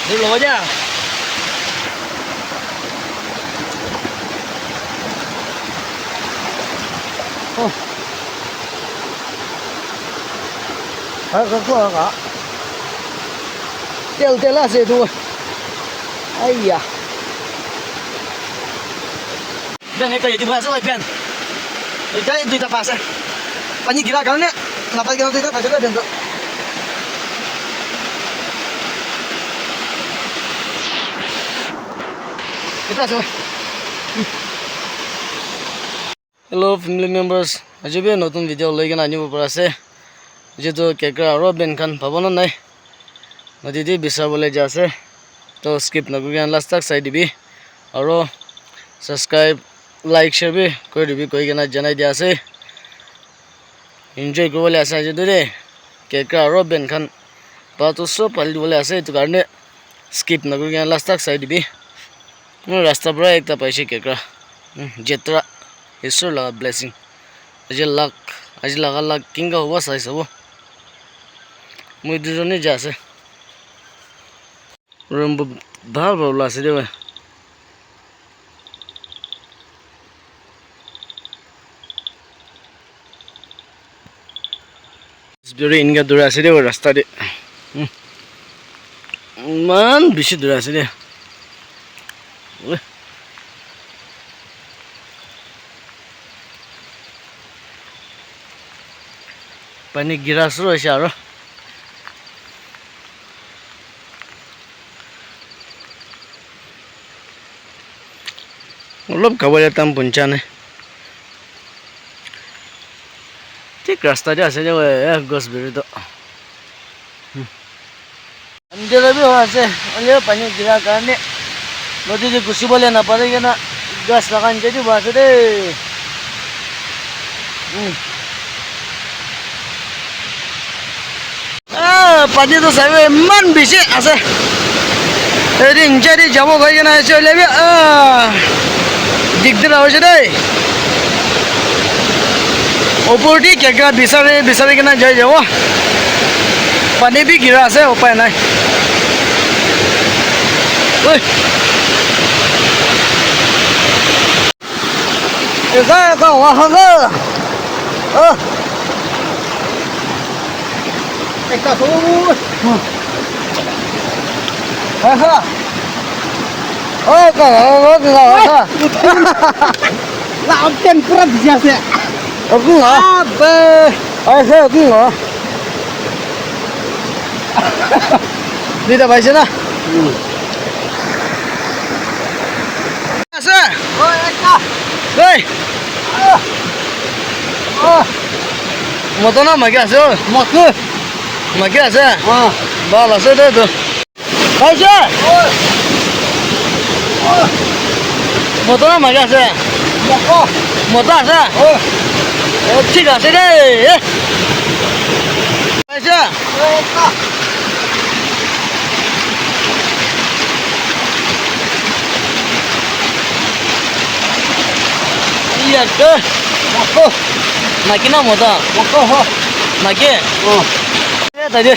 Đi lối nha. Có cả. Tiêu là gì thôi. Ai da. Ben ito yung diba sa Ben. Ito yung dito pa sa. Pani gira kan ne. Napay kan dito pa sa dito. Ito sa. Hello family members. Aji be notun video loi kan anibo para ase. Je to kekra aro Ben kan pabona nai. Nadi bisar bole jase. To skip nagugan last tak sai dibi. Aro subscribe like share भी कोई भी कोई के ना जनाई दिया से enjoy को बोले ऐसा जो दे के का रोबन खान बात उससे पहले बोले ऐसे तो करने skip ना करेंगे लास्ट तक साइड भी मैं रास्ता पर एक तब ऐसे के का जितना ईश्वर लगा blessing आज लगा लग किंग का हुआ सही सब मुझे जो नहीं जा से रूम बाहर बोला से जो Duri inga dura ase de rasta de man bishi dura ase de pani gira suru ase aro olop kabale tam punchane ঠিক রাস্তা যে আছে যে গছ বেরি তো अंधेरा भी हो আছে অলে পানি গিরা কারণে নদী যে গুছি বলে না পারে না গাছ লাগান যদি বাসে রে পানি তো সাবে মান বেশি আছে এদিন যদি যাব ভাই না চলে যাবে দিকদার হচ্ছে রে ऊपर क्या बिसारे के ना जाए जाओ पानी भी गिरा से उपाय नहीं वहाँ Aku apa? Saya aku nggak. Tidak baca na. Asa? Oh, eka. Hei. Motor na magi asa? Motor. Magi asa? Bala asa tu. Baca. Motor na magi asa? Motor asa? ठीक है रे ऐसा iya ke mako makina moda mako ho make oh ya tadi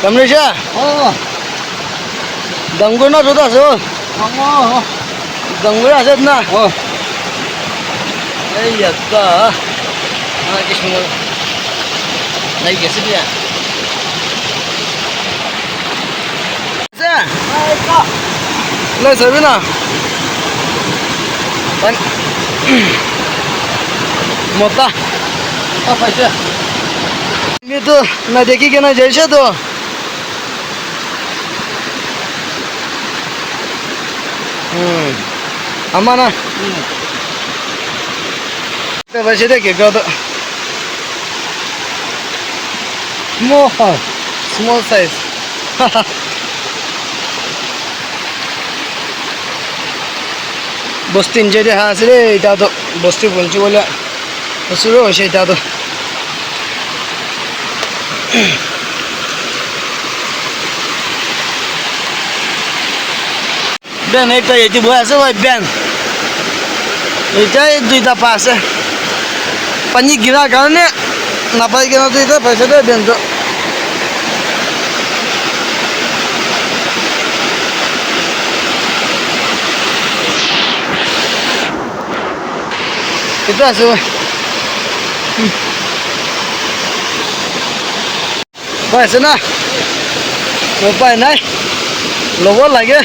kamresha oh danguna sudah so oh Ganggu aja na. Oh. Iya kah. Nah, kisah. Naik kesini dia. Sa. Hai kah. Lai sabina. Pan. Mota. Apa sih? Ini tuh, na dekhi kena jaisa tuh. Amana. Kita baca deh ke kau tu. Small size. Bostin jadi hasil itu tu. Bosti punci bola. Suruh saya itu tu. Ben ekta yeti buat apa Ben? Itu duita pas. Pani gira kan ni, napai kan tu itu pasal Ben tu. itu আছে পাই আছে না উপায় নাই ল'ব লাগে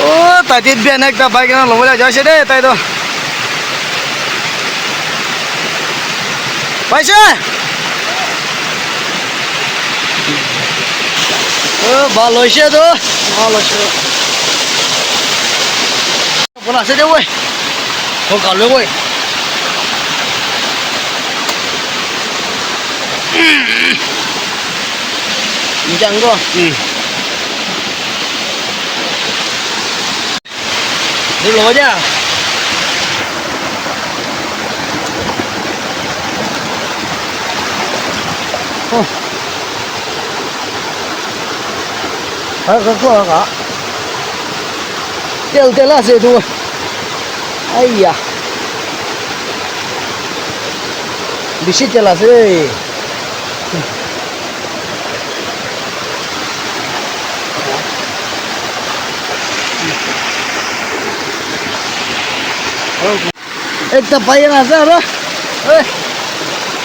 ও তাইত Ben একটা bike না ল'বলৈ যাইছে দেই তাই তো পাইছে ও ভাল হৈছে তো ভাল হৈছে বলা আছে দে ঐ ও গালে ঐ Jangan go. Dulu aja. Oh. Agak kuat kak. Tel lah itu. Ayah. Bisa jelas sih. একটা পাইয়ে না আছে আরো ওই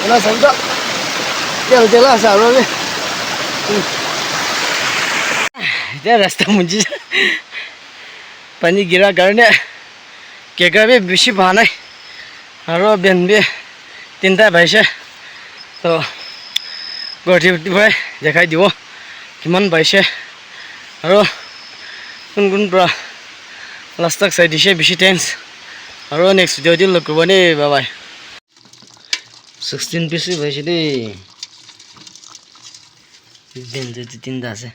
না সঙ্গ তেল আছে আরো এটা রাস্তা মুজি পানি গিরা কারণে কেকাবে বেশি ভা নাই আরো বেনবে তিনটা পাইছে তো গঠি ভাই দেখাই দিব কিমান পাইছে আৰু কোন কোন পৰা লাষ্ট তক চাই দিছে বেছি টেন্স আৰু নেক্সট ভিডিঅ'টো লগ কৰিব দেই বাই বাই 16 পিস পাইছে দেই বেন যে তিনটা আছে